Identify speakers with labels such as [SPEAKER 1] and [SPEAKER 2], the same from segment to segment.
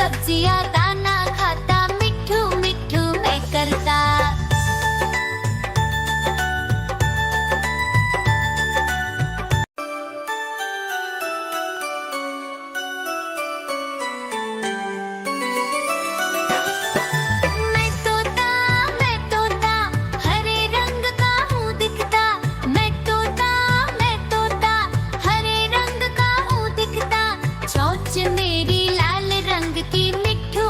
[SPEAKER 1] सब्जियां दाना खाता, मिट्ठू मिट्ठू मैं करता। मैं तोता हरे रंग का हूँ दिखता। मैं तोता हरे रंग का हूँ दिखता। चोंच मेरी लाल रंग की, मिट्ठू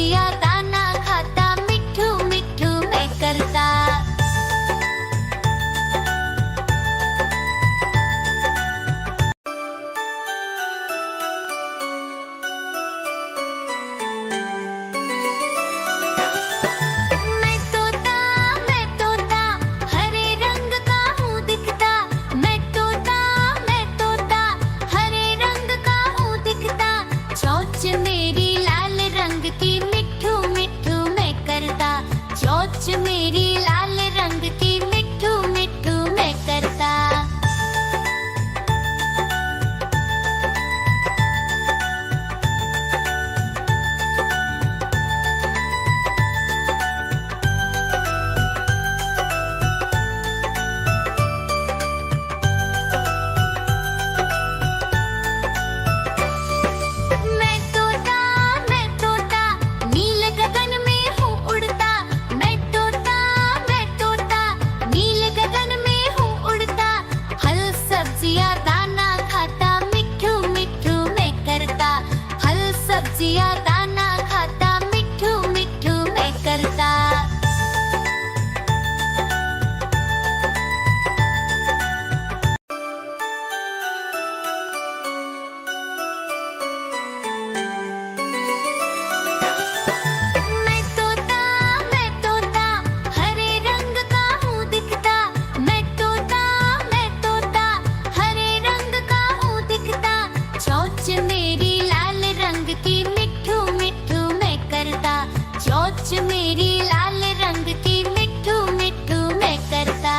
[SPEAKER 1] सब्जियां दाना खाता, मिट्ठू मिट्ठू मैं करता। मैं तोता हरे रंग का हूँ दिखता। मैं तोता हरे रंग का हूँ दिखता। चोंच मेरी लाल रंग की, मिट्ठू मिट्ठू मैं करता। चोंच मेरी लाल रंग की, मिट्ठू मिट्ठू मैं करता। मैं तोता नील गगन में हूँ उड़ता। मैं तोता नील गगन में हूँ उड़ता। फल सब्जियां दाना खाता, मिट्ठू मिट्ठू मैं करता। फल सब्जियां दाना खाता, मिट्ठू मिट्ठू मैं करता। मैं तोता हरे रंग का हूँ दिखता। मैं तोता हरे रंग का हूँ दिखता। चोंच मेरी लाल रंग की, मिट्ठू मिट्ठू मैं करता। चोंच मेरी लाल रंग की, मिट्ठू मिट्ठू मैं करता।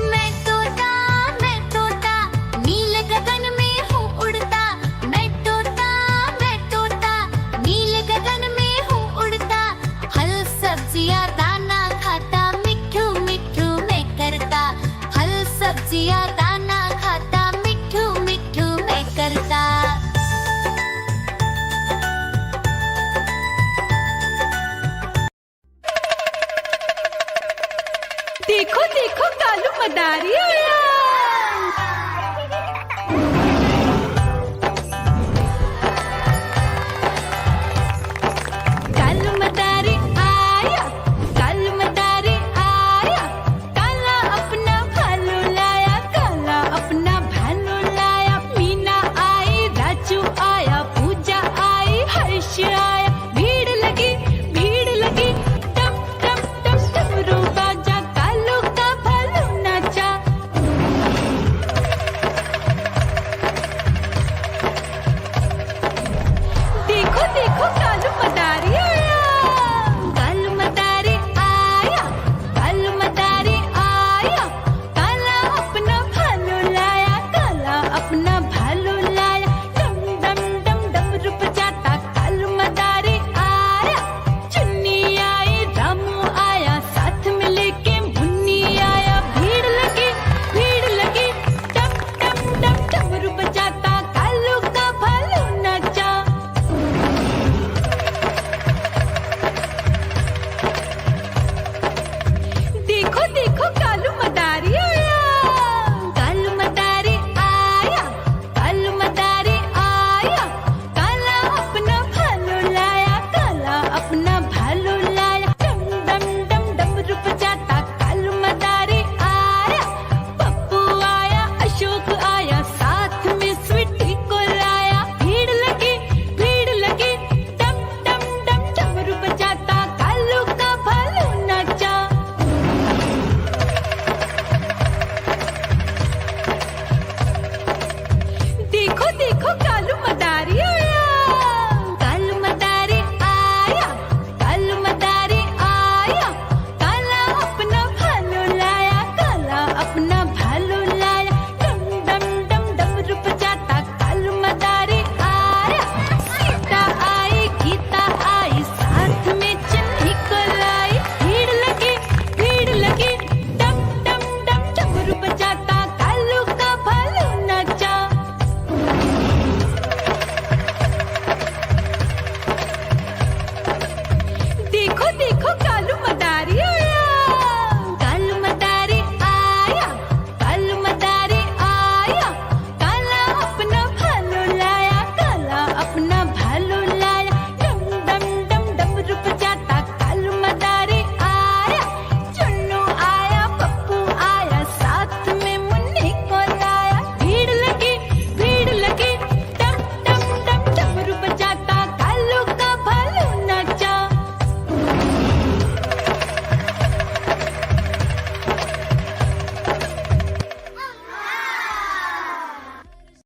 [SPEAKER 1] मैं तोता नील गगन में हूँ उड़ता। मैं तोता नील गगन में हूँ उड़ता। फल सब्जियां दाना खाता, मिट्ठू मिट्ठू मैं करता। फल सब्जियां दाना खाता, मिट्ठू मिट्ठू मैं करता।
[SPEAKER 2] देखो देखो कालू मदारी